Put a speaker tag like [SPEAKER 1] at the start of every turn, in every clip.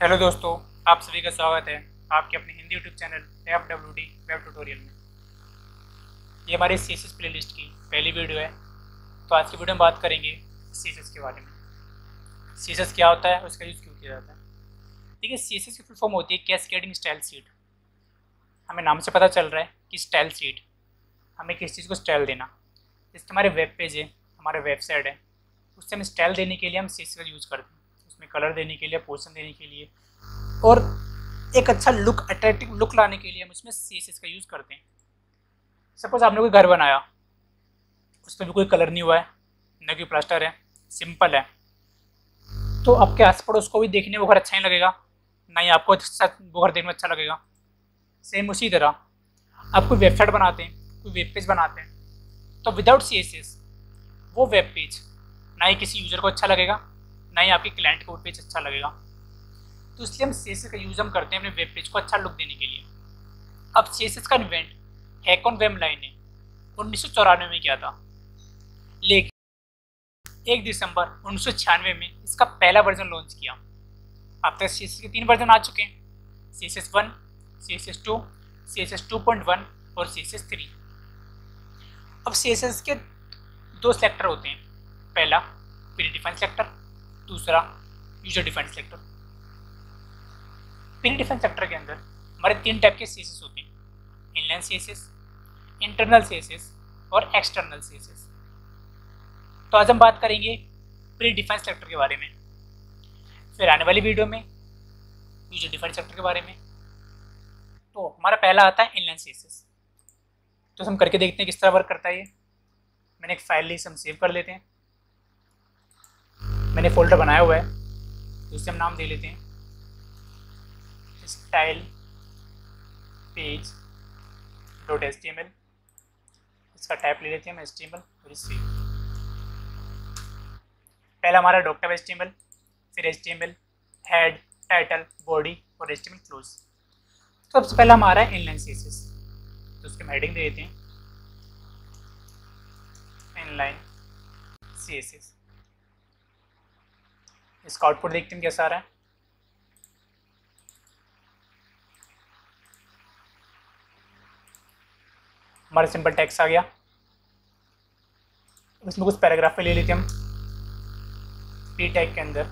[SPEAKER 1] Hello दोस्तों, आप सभी का स्वागत है आपके अपने Hindi YouTube channel FWD web tutorial में। ये हमारी CSS प्लेलिस्ट की पहली वीडियो है। तो आज की वीडियो में बात करेंगे CSS के बारे में। CSS क्या होता है, उसका यूज़ क्यों किया जाता है। देखिए, CSS की फुल फॉर्म होती है कैस्केडिंग स्टाइल शीट। हमें नाम से पता चल रहा है कि स्टाइल शीट, हमें किस चीज़ को स्टाइल देना। जैसे हमारे वेब पेज है, हमारे वेबसाइट है, उससे हम स्टाइल देने के लिए हम CSS का यूज़ करते हैं। उसमें कलर देने के लिए, पोजिशन देने के लिए और एक अच्छा लुक, अट्रैक्टिव लुक लाने के लिए हम उसमें CSS का यूज़ करते हैं। सपोज आपने कोई घर बनाया, उस पर भी कोई कलर नहीं हुआ है, न कोई प्लास्टर है, सिंपल है, तो आपके आस पड़ोस को भी देखने वो घर अच्छा नहीं लगेगा, ना ही आपको वो घर देखने में अच्छा लगेगा। सेम उसी तरह आप कोई वेबसाइट बनाते हैं, कोई वेब पेज बनाते हैं, तो विदाउट CSS वो वेब पेज ना ही किसी यूज़र को अच्छा लगेगा, ना ही आपके क्लाइंट को वो पेज अच्छा लगेगा। तो इसलिए हम CSS का यूज़ हम करते हैं अपने वेब पेज को अच्छा लुक देने के लिए। अब CSS का इन्वेंट हैकॉन वेबलाइन ने 1994 में किया था, लेकिन 1 दिसंबर 1996 में इसका पहला वर्जन लॉन्च किया। अब तक CSS के 3 वर्जन आ चुके हैं, CSS1, CSS2, CSS2.1 और CSS3। अब CSS के 2 सेक्टर होते हैं, पहला प्री डिफाइंड सेक्टर, दूसरा user defined sector. Pre defined sector के अंदर हमारे 3 टाइप के CSS होते हैं, इनलाइन CSS, इंटरनल CSS और एक्सटर्नल CSS। तो आज हम बात करेंगे प्री डिफाइंड सेक्टर के बारे में, फिर आने वाली वीडियो में यूजर डिफाइंड सेक्टर के बारे में। तो हमारा पहला आता है इनलाइन CSS। तो हम करके देखते हैं किस तरह वर्क करता है ये। मैंने एक फाइल ली, हम सेव कर लेते हैं। मैंने फोल्डर बनाया हुआ है, तो उसे हम नाम दे लेते हैं स्टाइल पेज .html। इसका टाइप ले लेते हैं हम HTML और सेव। पहला हमारा डॉक्टर HTML, फिर HTML हेड, टाइटल, बॉडी और HTML क्लोज। तो सबसे पहला हमारा है इनलाइन CSS, तो उसके हेडिंग दे देते हैं इनलाइन CSS। इसका आउटपुट देखते हैं कैसा आ रहा है। हमारा सिंपल टेक्स्ट आ गया। इसमें कुछ पैराग्राफ ले लेते हैं हम। पी टैग के अंदर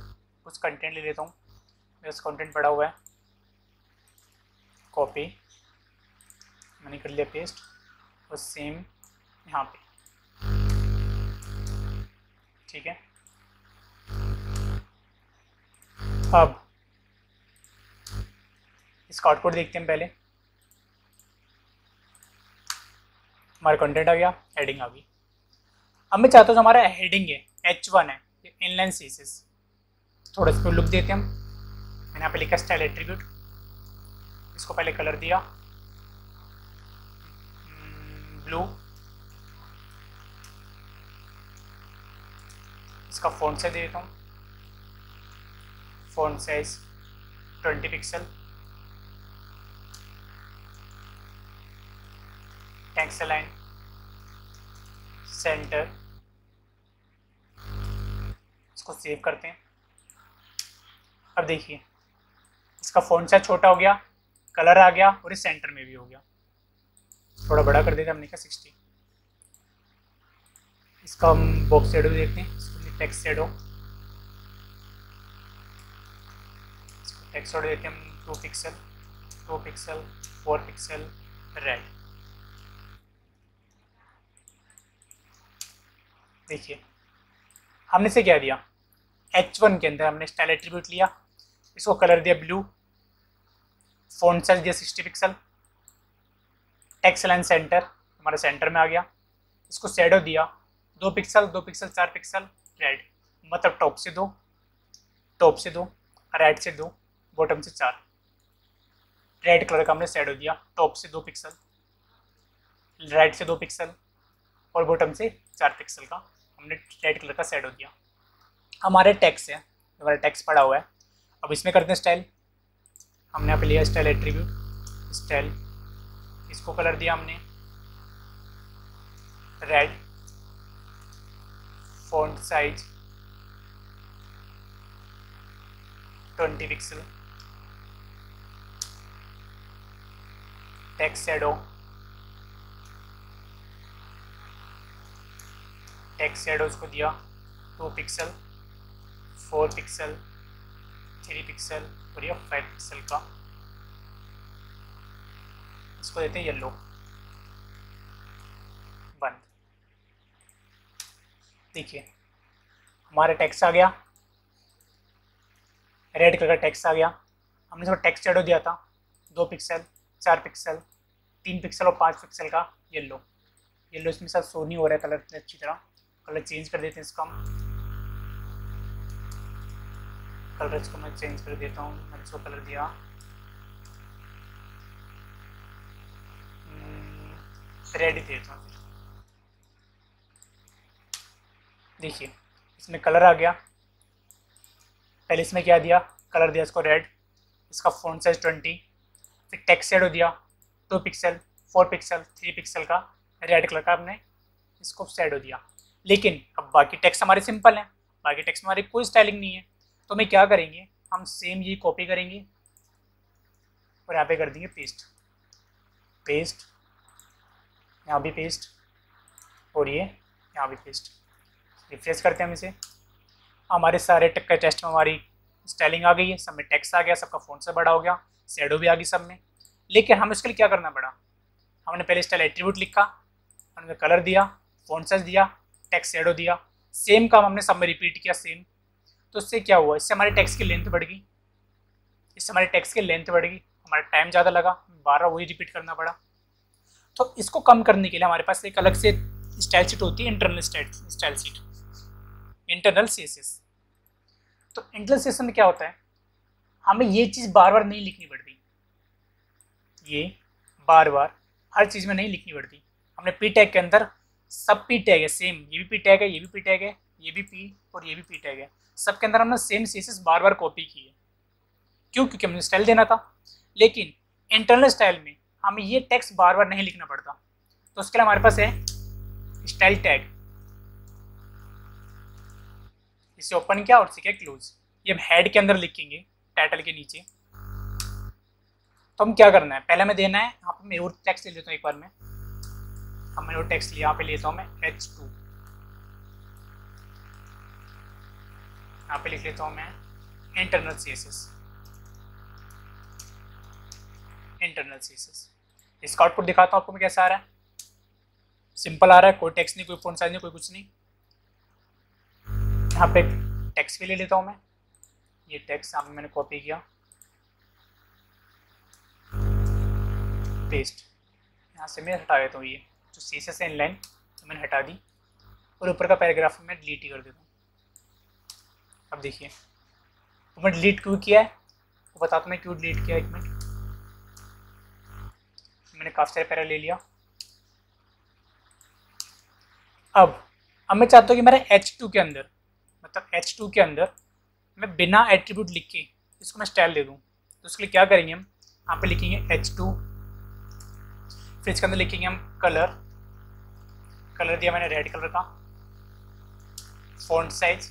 [SPEAKER 1] कुछ कंटेंट ले लेता हूँ, मेरा कंटेंट पड़ा हुआ है, कॉपी मैंने कर लिया, पेस्ट और सेम यहाँ पे, ठीक है। अब इसका आउटपुट देखते हैं पहले। हमारा कंटेंट आ गया, हेडिंग आ गई। अब मैं चाहता हूँ हमारा हेडिंग है H1 है, इनलाइन CSS, थोड़ा इस पर लुक देते हैं हम। मैंने यहाँ पे लिखा स्टाइल एट्रीब्यूट, इसको पहले कलर दिया ब्लू, इसका फ़ॉन्ट साइज दे देता हूँ, font size 20 pixel, text align centre. इसको सेव करते हैं। अब देखिए, इसका फ़ॉन्ट साइज छोटा हो गया, कलर आ गया और इस सेंटर में भी हो गया। थोड़ा बड़ा कर देते हैं, हमने कहा 60। इसका हम बॉक्स शेडो देखते हैं, इसको टेक्स्ट शेडो, टेक्स्ट शेडो देते हैं हम 2 पिक्सल, 2 पिक्सल, 4 पिक्सल, रेड। देखिए, हमने से क्या दिया, H1 के अंदर हमने स्टाइल एट्रीब्यूट लिया, इसको कलर दिया ब्लू, फ़ॉन्ट साइज दिया 60 पिक्सल, टेक्स्ट लाइन सेंटर हमारा सेंटर में आ गया, इसको शेडो दिया 2 पिक्सल, 2 पिक्सल, 4 पिक्सल, रेड, मतलब टॉप से 2, टॉप से 2, राइट से 2, बॉटम से 4। रेड कलर का हमने शेडो दिया, टॉप से 2 पिक्सल, राइट से 2 पिक्सल और बॉटम से 4 पिक्सल का हमने रेड कलर का शेडो दिया। हमारे टेक्स्ट है, हमारा टेक्स्ट पड़ा हुआ है। अब इसमें करते हैं स्टाइल। हमने यहाँ पे लिया स्टाइल एट्रीब्यूट, स्टाइल, इसको कलर दिया हमने red, font size 20 pixel, text shadow, text shadow उसको दिया 2 पिक्सल, 4 पिक्सल, 3 पिक्सल और ये 5 पिक्सल का, इसको देते हैं येलो, बंद। देखिए हमारा टेक्स्ट आ गया, रेड कलर का टेक्स्ट आ गया। हमने इसको टेक्स्ट शैडो दिया था 2 पिक्सल, 4 पिक्सल, 3 पिक्सल और 5 पिक्सल का येलो। येलो इसमें साथ शो नहीं हो रहा है कलर अच्छी तरह, कलर चेंज कर देते हैं इसका हम। कलर इसको मैं चेंज कर देता हूँ, मैंने इसको कलर दिया रेड ही देता हूँ। देखिए इसमें कलर आ गया, पहले इसमें क्या दिया, कलर दिया इसको रेड, इसका फ़ॉन्ट साइज 20, फिर टेक्स्ट शैडो दिया 2 पिक्सल, 4 पिक्सल, 3 पिक्सल का रेड कलर का हमने इसको शैडो दिया। लेकिन अब बाकी टेक्स्ट हमारे सिंपल हैं, बाकी टेक्स्ट में हमारी कोई स्टाइलिंग नहीं है, तो हमें क्या करेंगे, हम सेम ये कॉपी करेंगे और यहाँ पे कर देंगे पेस्ट, पेस्ट, यहाँ भी पेस्ट और ये यहाँ भी पेस्ट। रिफ्रेश करते हैं हम इसे, हमारे सारे टेस्ट में हमारी स्टाइलिंग आ गई है, सब में टेक्स्ट आ गया, सबका फ़ॉन्ट से बड़ा हो गया, शैडो भी आ गई सब में। लेकिन हम इसके लिए क्या करना पड़ा, हमने पहले स्टाइल एट्रीब्यूट लिखा, हमने कलर दिया, फ़ॉन्ट साइज दिया, टेक्स्ट शैडो दिया, सेम काम हमने सब में रिपीट किया सेम। तो इससे क्या हुआ, इससे हमारे टेक्स्ट की लेंथ बढ़ गई, इससे हमारे टेक्स्ट की लेंथ बढ़ गई, हमारा टाइम ज़्यादा लगा, बार वही रिपीट करना पड़ा। तो इसको कम करने के लिए हमारे पास एक अलग से स्टाइल शीट होती है, internal style sheet, internal CSS। तो इंटरनल CSS में क्या होता है, हमें ये चीज़ बार बार नहीं लिखनी पड़ती, ये बार बार हर चीज़ में नहीं लिखनी पड़ती। हमने पी टैग के अंदर सब पी टैग है सेम, ये भी पी टैग है, ये भी पी टैग है, ये भी पी और ये भी पी टैग है, सबके अंदर हमने सेम CSS बार बार कॉपी की है। क्यों, क्योंकि हमने स्टाइल देना था। लेकिन इंटरनल स्टाइल में हमें ये टेक्स्ट बार बार नहीं लिखना पड़ता, तो उसके लिए हमारे पास है स्टाइल टैग, इसे ओपन किया और इसे किया क्लोज। ये हम हेड के अंदर लिखेंगे टाइटल के नीचे। तो हम क्या करना है, पहले हमें देना है, यहाँ पे मैं और टेक्स्ट ले लेता हूँ एक बार में, अब मैंने और टेक्स्ट लिया, यहाँ पे लेता हूँ मैं H2, यहाँ पे लिख लेता हूँ मैं इंटरनल CSS, इंटरनल CSS। इसका आउटपुट दिखाता हूँ आपको मैं कैसा आ रहा है, सिंपल आ रहा है, कोई टेक्स्ट नहीं, कोई फ़ॉन्ट साइज नहीं, कोई कुछ नहीं। यहाँ पे टेक्स्ट भी ले लेता हूँ मैं, ये टेक्स्ट यहाँ पे मैंने कॉपी किया, पेस्ट, यहाँ से मैं हटा देता हूँ, ये जो CSS है इनलाइन तो मैंने हटा दी, और ऊपर का पैराग्राफ मैं डिलीट ही कर देता हूँ। अब देखिए तो मैं डिलीट क्यों किया है, वो बताता हूँ मैं क्यों डिलीट किया। एक मिनट, मैंने काफ़ी सारे पैरा ले लिया। अब मैं चाहता हूँ कि मेरे H2 के अंदर, मतलब H2 के अंदर मैं बिना एट्रीब्यूट लिख के इसको मैं स्टाइल दे दूँ। तो उसके लिए क्या करेंगे, हम यहाँ पे लिखेंगे H2, फिर इसके अंदर लिखेंगे हम कलर, कलर दिया मैंने रेड कलर का, font size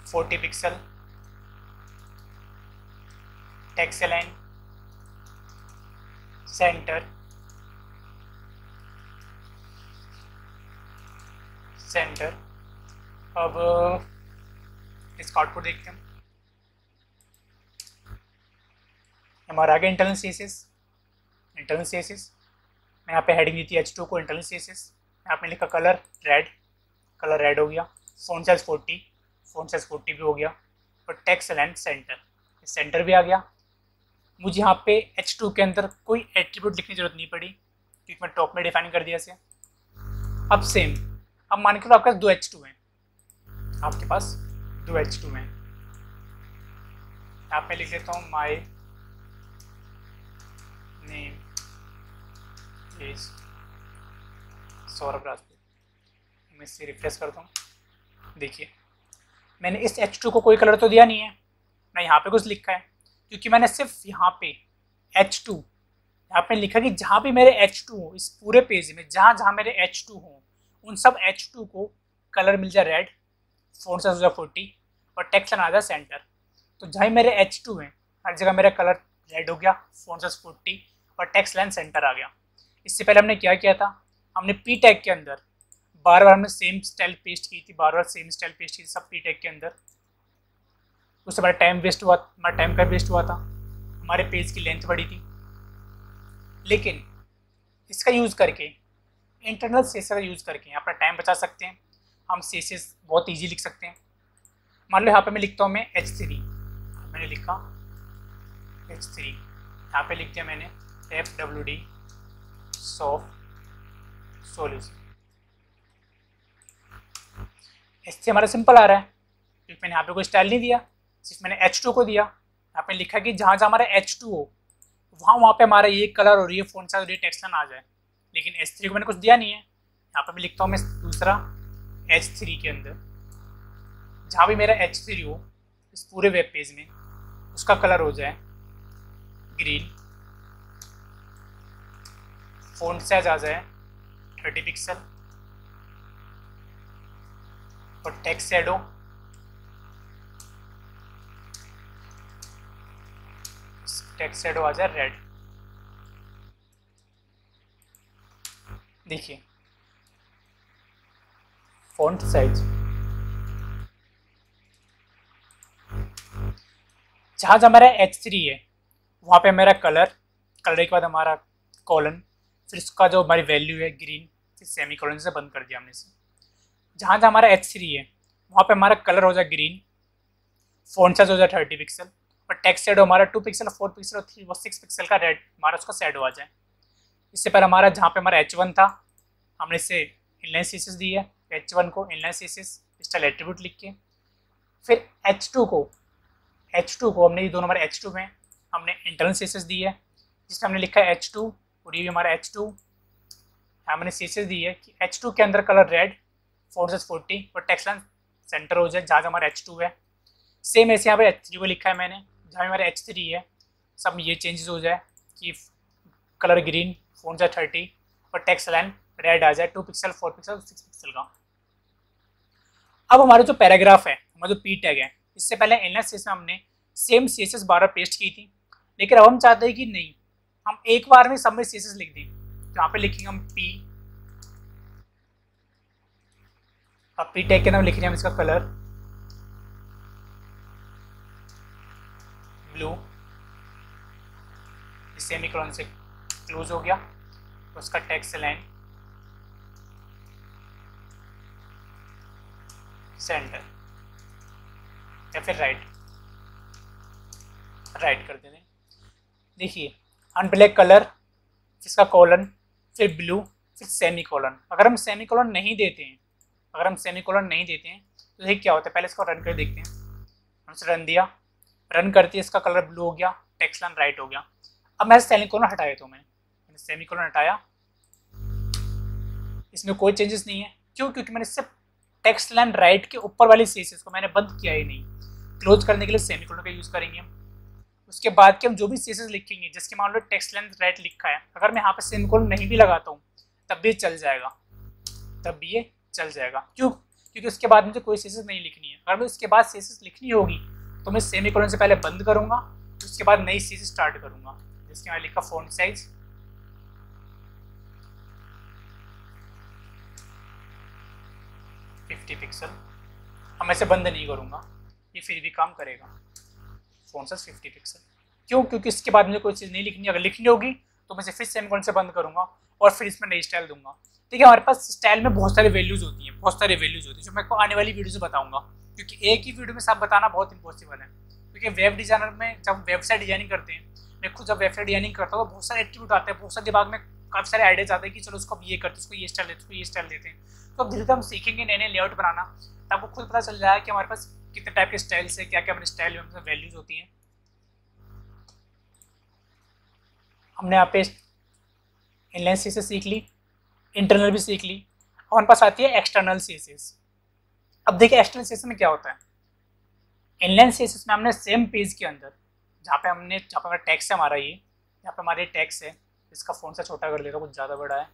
[SPEAKER 1] 40 pixel, text align, centre, centre. अब इसका आउटपुट देखते हैं, हमारा आगे इंटरनल CSS, इंटरनल CSS मैं यहाँ पे हेडिंग दी थी H2 को इंटरनल CSS, यहाँ पे लिखा कलर रेड, कलर रेड हो गया, फ़ॉन्ट साइज 40, फ़ॉन्ट साइज 40 भी हो गया, और टेक्स्ट अलाइन सेंटर, सेंटर भी आ गया। मुझे यहाँ पे H2 के अंदर कोई एट्रीब्यूट लिखने की जरूरत नहीं पड़ी, क्योंकि मैं टॉप में डिफाइन कर दिया इसे। अब सेम, अब मान के लो आपके पास 2 H2 हैं, आपके पास 2 H2 हैं, यहाँ पे लिख लेता हूँ my name is Saurabh Rajput, मैं इसे रिफ्रेश करता हूँ। देखिए मैंने इस H2 को कोई कलर तो दिया नहीं है, ना यहाँ पे कुछ लिखा है, क्योंकि मैंने सिर्फ यहाँ पे H2 यहाँ पे लिखा कि जहाँ भी मेरे H2 हो, इस पूरे पेज में जहाँ जहाँ मेरे H2 हो उन सब H2 को कलर मिल जाए रेड, फ़ॉन्ट साइज हो जाए 40 और टेक्स्ट लाइन आ जाए सेंटर। तो जहाँ मेरे H2 हैं हर जगह मेरा कलर रेड हो गया, फॉन्ट साइज 40 और टेक्स्ट लाइन सेंटर आ गया। इससे पहले हमने क्या किया था, हमने पी टैग के अंदर बार बार हमने सेम स्टाइल पेस्ट की थी, बार बार सेम स्टाइल पेस्ट की थी सब पी टैग के अंदर। उससे हमारा टाइम वेस्ट हुआ, हमारा टाइम का वेस्ट हुआ था, हमारे पेज की लेंथ बढ़ी थी। लेकिन इसका यूज़ करके, इंटरनल सीएसएस का यूज़ करके अपना टाइम बचा सकते हैं। हम सीएसएस बहुत ईजी लिख सकते हैं। मान लो यहाँ पे मैं लिखता हूँ मैं H3, मैंने लिखा H3, यहाँ पे लिख दिया मैंने FWD सॉफ्ट सॉल्यूशन। H3 हमारा सिंपल आ रहा है क्योंकि मैंने यहाँ पे कोई स्टाइल नहीं दिया, सिर्फ मैंने H2 को दिया। यहाँ पे लिखा कि जहाँ जहाँ हमारा H2 हो वहाँ पे हमारा ये कलर और ये फॉन्ट साइज और ये टेक्स्ट लाइन आ जाए। लेकिन H3 को मैंने कुछ दिया नहीं है। यहाँ पे मैं लिखता हूँ मैं दूसरा H3 के अंदर जहाँ भी मेरा H3 हो इस पूरे वेब पेज में उसका कलर हो जाए ग्रीन, फॉन्ट साइज आ जाए 30 पिक्सल और टेक्स्ट शैडो आ जाए रेड। देखिए फॉन्ट साइज जहाँ हमारा H3 है वहाँ पे मेरा कलर के बाद हमारा कॉलन, फिर इसका जो हमारी वैल्यू है ग्रीन, फिर सेमी कॉलन से बंद कर दिया हमने इसे। जहाँ हमारा H3 है वहाँ पे हमारा कलर हो जाए ग्रीन, फॉन्ट साइज हो जाए 30 पिक्सल और टेक्स्ट शैडो हमारा 2 पिक्सल, 4 पिक्सल और 6 पिक्सल का रेड हमारा उसका शैडो आ जाए। इससे पहले हमारा जहाँ पे हमारा H1 था हमने इसे इनलाइन सीएसएस दी है, H1 को इनलाइन सीएसएस स्टाइल एट्रीब्यूट लिख के, फिर H2 को हमने ये दोनों हमारे H2 में हमने इंटरनल सीएसएस दी है जिसमें हमने लिखा है H2 और ये भी हमारा H2। हमने सीएसएस दी है कि H2 के अंदर कलर रेड, फॉन्ट साइज 40 और टेक्स्ट लाइन सेंटर हो जाए जहाँ हमारा H2 है। सेम ऐसे यहाँ पे H3 को लिखा है मैंने, जहाँ हमारा H3 है सब ये चेंजेस हो जाए कि कलर ग्रीन, फॉन्ट साइज 30 और टेक्स्ट लाइन रेड आ जाए 2 पिक्सल, 4 पिक्सल, 6 पिक्सल का। अब हमारा जो पैराग्राफ है, हमारा जो पी टैग है, इससे पहले इनलाइन सीएसएस में हमने सेम सीएसएस 12 पेस्ट की थी, लेकिन अब हम चाहते हैं कि नहीं, हम एक बार में सब में सीएसएस लिख दें। तो यहाँ पे लिखेंगे हम पी, अब पी टैग के नाम लिख रहे हैं हम इसका कलर ब्लू, सेमीकोलन से क्लोज हो गया, उसका टेक्स्ट लाइन सेंटर या फिर राइट कर देते हैं। देखिए अनब्लैक कलर, इसका कॉलन, फिर ब्लू, फिर सेमीकोलन। अगर हम सेमीकोलन नहीं देते हैं तो देखिए क्या होता है, पहले इसको रन कर देखते हैं। हमने रन दिया, रन करती है इसका कलर ब्लू हो गया, टेक्स्ट लाइन राइट हो गया। अब मैं सेमीकोलन हटाया, तो मैंने सेमीकोलन हटाया, इसमें कोई चेंजेस नहीं है। क्यों? क्योंकि मैंने सिर्फ टेक्स्ट लाइन राइट के ऊपर वाली सीएसएस को मैंने बंद किया ही नहीं। क्लोज करने के लिए सेमीकोलन का यूज करेंगे हम। उसके बाद के हम जो भी सीएसएस लिखेंगे जिसके मान लो टेक्स्ट लाइन राइट लिखा है, अगर मैं यहाँ पे सेमीकोलन नहीं भी लगाता हूँ तब भी चल जाएगा, क्यों? क्योंकि उसके बाद मुझे कोई सीएसएस नहीं लिखनी है। अगर मैं उसके बाद सीएसएस लिखनी होगी तो मैं सेमीकोलन से पहले बंद करूंगा, उसके बाद नई सीएसएस स्टार्ट करूंगा। जिसके मैं लिखा फॉन्ट साइज 50 पिक्सल। अब मैं इसे बंद नहीं करूंगा, ये फिर भी काम करेगा, फॉन्ट साइज 50 पिक्सल। क्यों? क्योंकि इसके बाद मुझे कोई चीज़ नहीं लिखनी। अगर लिखनी होगी तो मैं इसे फिर सेमीकोलन से बंद करूंगा और फिर इसमें नई स्टाइल दूंगा। ठीक है, हमारे पास स्टाइल में बहुत सारी वैल्यूज होती हैं, जो मैं आपको आने वाली वीडियो से बताऊंगा, क्योंकि एक ही वीडियो में सब बताना बहुत इम्पॉसिबल है। क्योंकि वेब डिजाइनर में जब वेबसाइट डिजाइनिंग करते हैं, मैं खुद जब वेबसाइट डिजाइनिंग करता हूँ तो बहुत सारे एट्रीब्यूट आते हैं, बहुत सारे दिमाग में काफ़ी सारे आइडियाज आते हैं कि चलो उसको अब ये करते, उसको ये स्टाइल देते, उसको ये स्टाइल देते हैं। तो अब धीरे धीरे हम सीखेंगे नए नए लेआउट बनाना, तब आपको खुद पता चल जाएगा कि हमारे पास कितने टाइप के स्टाइल्स है, क्या क्या अपने स्टाइल में वैल्यूज होती हैं। हमने यहाँ पे इनलाइन सीएसएस सीख ली, इंटरनल भी सीख ली। अब हमारे पास आती है एक्सटर्नल सीएसएस। अब देखिए एक्सटर्नल सीएसएस में क्या होता है। इनलाइन सीएसएस में हमने सेम पेज के अंदर जहाँ पे हमारा टेक्स्ट है, हमारा ये यहाँ पे हमारे टेक्स्ट है, इसका फॉन्ट से छोटा कर लेगा, कुछ ज़्यादा बड़ा है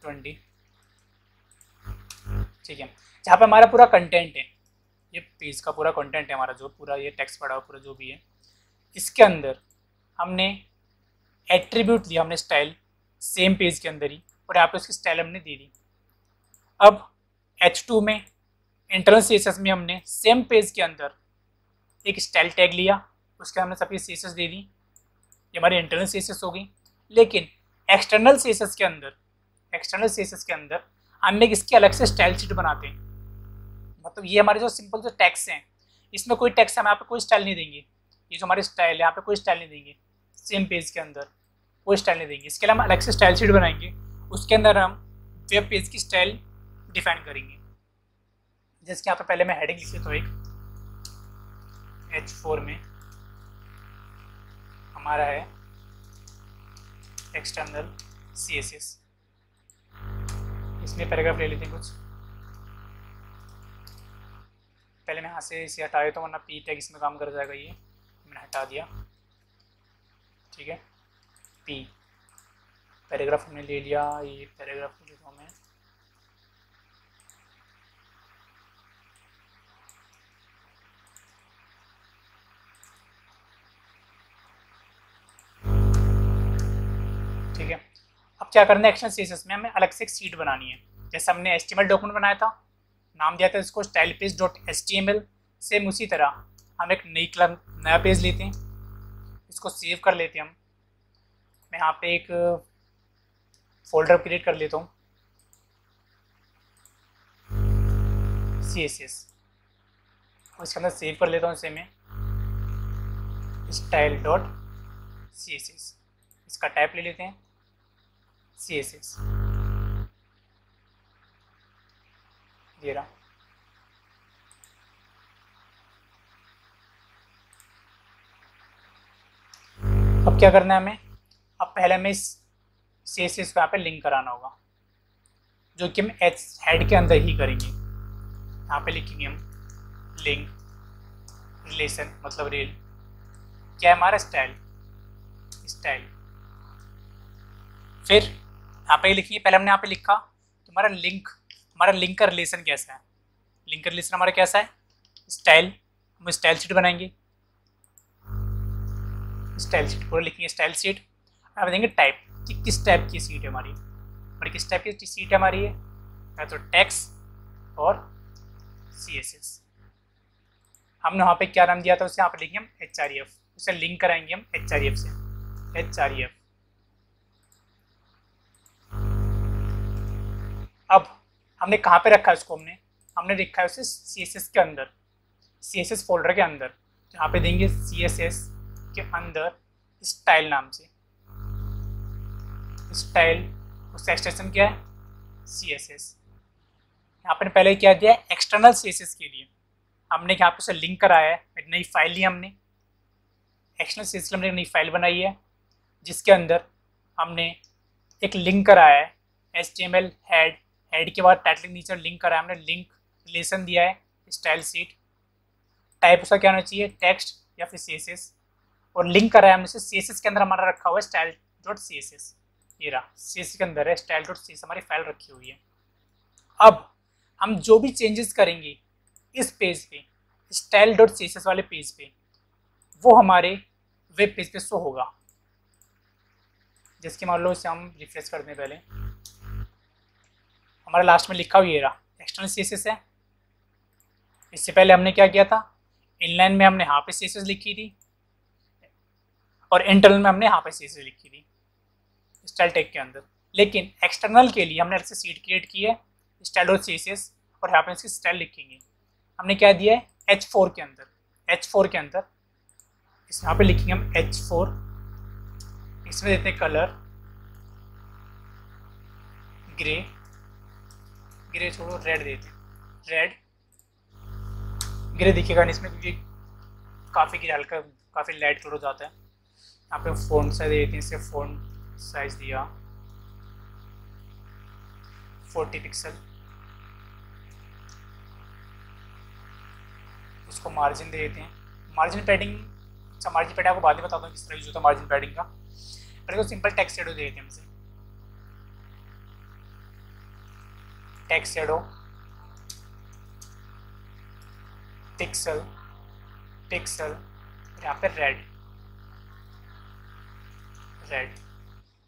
[SPEAKER 1] 20, ठीक है। जहाँ पे हमारा पूरा कंटेंट है, ये पेज का पूरा कंटेंट है हमारा, जो पूरा ये टेक्स्ट पड़ा हुआ पूरा जो भी है, इसके अंदर हमने एट्रीब्यूट दिया, हमने स्टाइल सेम पेज के अंदर ही, और यहाँ पे उसकी स्टाइल हमने दे दी। अब H2 में इंटरनल CSS में हमने सेम पेज के अंदर एक स्टाइल टैग लिया, उसके हमने सबकी CSS दे दी, ये हमारी इंटरनल CSS हो गई। लेकिन एक्सटर्नल CSS के अंदर हम एक इसकी अलग से स्टाइल शीट बनाते हैं। मतलब ये हमारे जो सिंपल जो टैग्स हैं, इसमें कोई टैग्स हम यहाँ पे कोई स्टाइल नहीं देंगे। ये जो हमारी स्टाइल है यहाँ पे कोई स्टाइल नहीं देंगे, सेम पेज के अंदर कोई स्टाइल नहीं देंगे। इसके लिए हम अलग से स्टाइल शीट बनाएंगे, उसके अंदर हम वेब पेज की स्टाइल डिफाइन करेंगे। जैसे कि यहाँ पे पहले मैं हेडिंग लिख लेता हूँ, एक H4 में हमारा है एक्सटर्नल CSS। इसमें पैराग्राफ ले लेते हैं कुछ। पहले मैं यहाँ से इसे हटा देता हूँ, वरना पी टैग इसमें काम कर जाएगा। ये मैंने हटा दिया, ठीक है। पी पैराग्राफ हमने ले लिया, ये पैराग्राफ ले लेता हूँ मैं। ठीक है, अब क्या करना है, एक्शन CSS में हमें अलग से एक सीट बनानी है। जैसे हमने HTML डॉक्यूमेंट बनाया था, नाम दिया था इसको stylePage.html, सेम उसी तरह हम एक नया पेज लेते हैं, इसको सेव कर लेते हैं हम। मैं यहाँ पे एक फोल्डर क्रिएट कर लेता हूँ CSS, इसके अंदर सेव कर लेता हूँ इसे मैं style.css। इसका टाइप ले लेते हैं CSS, ये रहा। अब क्या करना है हमें, अब पहले हमें इस CSS को यहाँ पे लिंक कराना होगा, जो कि हम हेड के अंदर ही करेंगे। यहाँ पे लिखेंगे हम लिंक रिलेशन, मतलब रेल, क्या है हमारा स्टाइल। फिर यहाँ पे लिखिए, पहले हमने यहाँ पे लिखा तो हमारा लिंक का रिलेशन कैसा है। लिंक का रिलेशन हमारा कैसा है, स्टाइल। हम स्टाइल शीट बनाएंगे, स्टाइल शीट पूरा लिखेंगे स्टाइल शीट। अब देंगे टाइप कि किस टाइप की सीट है हमारी, किस टाइप की सीट है हमारी, है तो टेक्स्ट और CSS। हमने वहाँ पे क्या नाम दिया था उसे, यहाँ पे लिखेंगे हम href, उसे लिंक कराएंगे हम href से, href। अब हमने कहाँ पे रखा है उसको, हमने रखा है उसे CSS के अंदर, CSS फोल्डर के अंदर। यहाँ पे देंगे CSS के अंदर स्टाइल नाम से, स्टाइल उसका एक्सटेंशन क्या है CSS। यहाँ पर पहले क्या दिया है, एक्सटर्नल CSS के लिए हमने यहाँ पे उसे लिंक कराया है, नई फाइल ली हमने, एक्सटर्नल CSS हमने नई फाइल बनाई है, जिसके अंदर हमने एक लिंक कराया है HTML हेड के बाद टाइटल नीचे लिंक कराया हमने, लिंक रिलेशन दिया है स्टाइल शीट। टाइप उसका क्या होना चाहिए, टेक्स्ट या फिर CSS, और लिंक कराया हमने CSS के अंदर हमारा रखा हुआ है style.css। ये रहा CSS के अंदर है style.css हमारी फाइल रखी हुई है। अब हम जो भी चेंजेस करेंगे इस पेज पे, style.css वाले पेज पे, वो हमारे वेब पेज पे शो होगा। जिसके मान लो इसे हम रिफ्रेश कर दें, पहले हमारा लास्ट में लिखा हुआ ये रहा एक्सटर्नल CSS है। इससे पहले हमने क्या किया था, इनलाइन में हमने यहाँ पे CSS लिखी थी और इंटरनल में हमने यहाँ पे CSS लिखी थी स्टाइल टैग के अंदर। लेकिन एक्सटर्नल के लिए हमने अलग से सीट क्रिएट की है style.css, और यहाँ पे इसकी स्टाइल लिखेंगे। हमने क्या दिया है H4 के अंदर, इस यहाँ पे लिखेंगे हम H4, इसमें देते हैं कलर ग्रे छोड़ो, रेड देते हैं, ग्रे दिखेगा नहीं इसमें क्योंकि काफ़ी ग्रे हल्का, काफ़ी लाइट कलर हो जाता है। यहाँ पे फ़ॉन्ट साइज देते हैं, इसे फ़ॉन्ट साइज दिया 40 पिक्सल। उसको मार्जिन दे देते हैं, मार्जिन पैडिंग, अच्छा मार्जिन पैडिंग आपको बाद में बताता हूँ किस तरह यूज होता है मार्जिन पैडिंग का। पहले तो सिंपल टेक्स्ट शेडो दे देते हैं, टेक्स्ट शेडो पिक्सल, यहाँ पे रेड, रेड।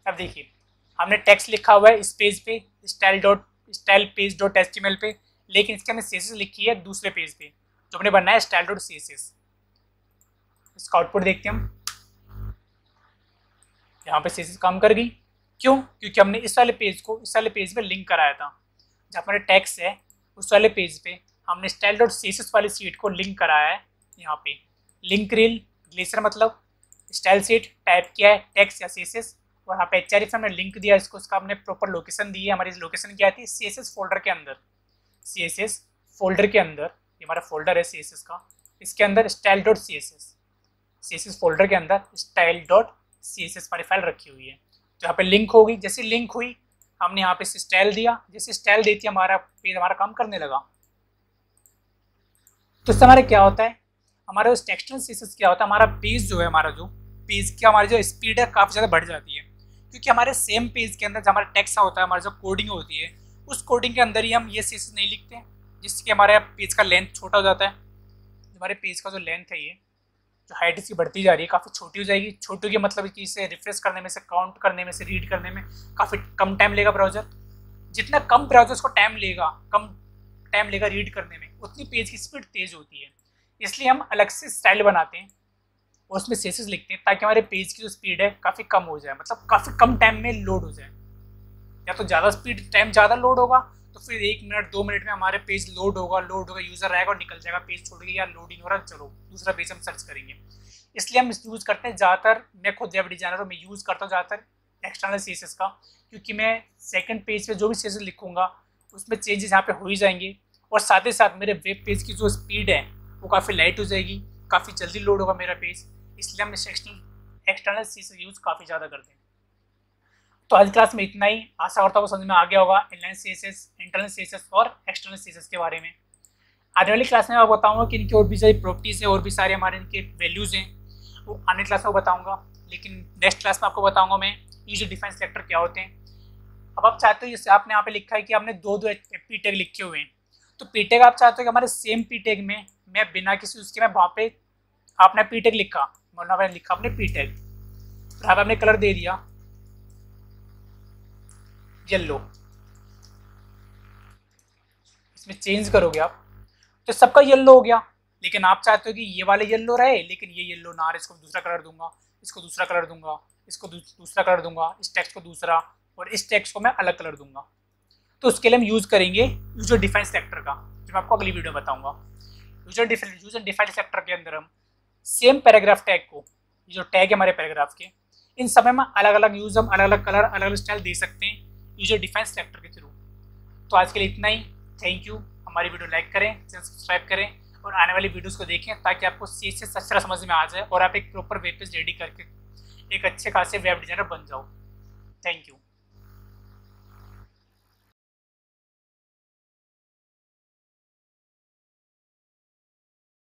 [SPEAKER 1] अब देखिए हमने टेक्स्ट लिखा हुआ है इस पेज पे स्टाइल पेज डॉट एचटीएमएल पे, लेकिन इसके हमने सीएसएस लिखी है दूसरे पेज पे जो हमने बनाया है स्टाइल डॉट सीएसएस। इसका आउटपुट देखते हैं हम। यहाँ पे सीएसएस काम कर गई, क्यों? क्योंकि हमने इस वाले पेज पे लिंक कराया था। जहाँ हमारे टेक्स्ट है उस वाले पेज पे हमने स्टाइल डॉट सीएसएस वाली सीट को लिंक कराया है। यहाँ पे लिंक रील ग्लेसर मतलब स्टाइल सीट टाइप किया है टेक्स्ट या सीएसएस, और यहाँ पे एचआरएफ हमने लिंक दिया इसको, इसका हमने प्रॉपर लोकेशन दी है। हमारी लोकेशन क्या थी? सीएसएस फोल्डर के अंदर। सीएसएस फोल्डर के अंदर ये हमारा फोल्डर है सीएसएस का, इसके अंदर style dot CSS, CSS folder के अंदर स्टाइल डॉट सीएसएस हमारी फाइल रखी हुई है। तो यहाँ पे लिंक होगी, जैसे लिंक हुई हमने यहाँ पे स्टाइल दिया, जैसे स्टाइल देती हमारा पेज हमारा काम करने लगा। तो इससे हमारे क्या होता है, हमारा जो टेक्सटुअल सीएसएस क्या होता है, हमारा पेज जो है, हमारा जो पेज की हमारी जो स्पीड है काफ़ी ज़्यादा बढ़ जाती है, क्योंकि हमारे सेम पेज के अंदर जो हमारा टेक्स्ट होता है, हमारी जो कोडिंग होती है, उस कोडिंग के अंदर ही हम ये सीएसएस नहीं लिखते हैं, जिससे हमारे पेज का लेंथ छोटा हो जाता है। हमारे पेज का जो लेंथ है, ये जो हाइट इसकी बढ़ती जा रही है, काफ़ी छोटी हो जाएगी। छोटी होगी मतलब कि इसे रिफ्रेश करने में से, काउंट करने में से, रीड करने में काफ़ी कम टाइम लेगा ब्राउज़र। जितना कम ब्राउज़र्स को टाइम लेगा रीड करने में, उतनी पेज की स्पीड तेज़ होती है। इसलिए हम अलग से स्टाइल बनाते हैं और उसमें सीएसएस लिखते हैं ताकि हमारे पेज की जो स्पीड है काफ़ी कम हो जाए, मतलब काफ़ी कम टाइम में लोड हो जाए। या तो ज़्यादा स्पीड टाइम ज़्यादा लोड होगा तो फिर 1 मिनट 2 मिनट में हमारे पेज लोड होगा, यूज़र आएगा और निकल जाएगा, पेज छोड़ के, या लोडिंग हो रहा है, चलो दूसरा पेज हम सर्च करेंगे। इसलिए हम यूज़ करते हैं ज़्यादातर, मैं खुद वेब डिजाइनर हूँ, मैं यूज़ करता हूँ ज़्यादातर एक्सटर्नल सीएसएस का, क्योंकि मैं सेकंड पेज पे जो भी सीएसएस लिखूंगा उसमें चेंजेस यहाँ पे हो ही जाएंगे, और साथ ही साथ मेरे वेब पेज की जो स्पीड है वो काफ़ी लाइट हो जाएगी, काफ़ी जल्दी लोड होगा मेरा पेज। इसलिए हम एक्सटर्नल सीएसएस यूज़ काफ़ी ज़्यादा करते हैं। तो आज क्लास में इतना ही, आशा करता हूँ समझ में आ गया होगा इनलाइन सीएसएस, इंटरनल सीएसएस और एक्सटर्नल सीएसएस के बारे में। आने वाली क्लास में मैं बताऊंगा कि इनकी और भी सारी प्रॉपर्टीज़ है, और भी सारे हमारे इनके वैल्यूज़ हैं, वो आने क्लास में बताऊंगा। लेकिन नेक्स्ट क्लास में आपको बताऊंगा मैं यूजर डिफाइंड सेलेक्टर क्या होते हैं। अब आप चाहते हो, जैसे आपने यहाँ पे लिखा है कि आपने दो पी टैग लिखे हुए हैं, तो पी टैग आप चाहते हो कि हमारे सेम पी टैग में मैं बिना किसी उसके, मैं वहाँ पे आपने पी टैग लिखा, मतलब लिखा आपने पी टैग, फिर आपने कलर दे दिया येलो, इसमें चेंज करोगे आप तो सबका येलो हो गया। लेकिन आप चाहते हो कि ये वाले येलो रहे लेकिन ये येलो ना रहे, इसको दूसरा कलर दूंगा, इसको दूसरा कलर दूंगा, इसको दूसरा कलर दूंगा, इस टेक्स्ट को दूसरा, और इस टेक्स्ट को मैं अलग कलर दूंगा। तो उसके लिए हम यूज़ करेंगे यूजर डिफाइंड सेलेक्टर का, जो मैं आपको अगली वीडियो में बताऊंगा। यूजर डिफाइंड सेलेक्टर के अंदर हम सेम पैराग्राफ टैग को, जो टैग है हमारे पैराग्राफ के, इन सब में अलग अलग यूज, हम अलग अलग कलर, अलग अलग स्टाइल दे सकते हैं यूजर डिफाइंड सेलेक्टर के थ्रू। तो आज के लिए इतना ही, थैंक यू। हमारी वीडियो लाइक करें, चैनल सब्सक्राइब करें और आने वाली वीडियोस को देखें ताकि आपको सीएसएस अच्छी तरह समझ में आ जाए और आप एक प्रॉपर वेब पेज रेडी करके एक अच्छे खासे वेब डिजाइनर बन जाओ। Thank you.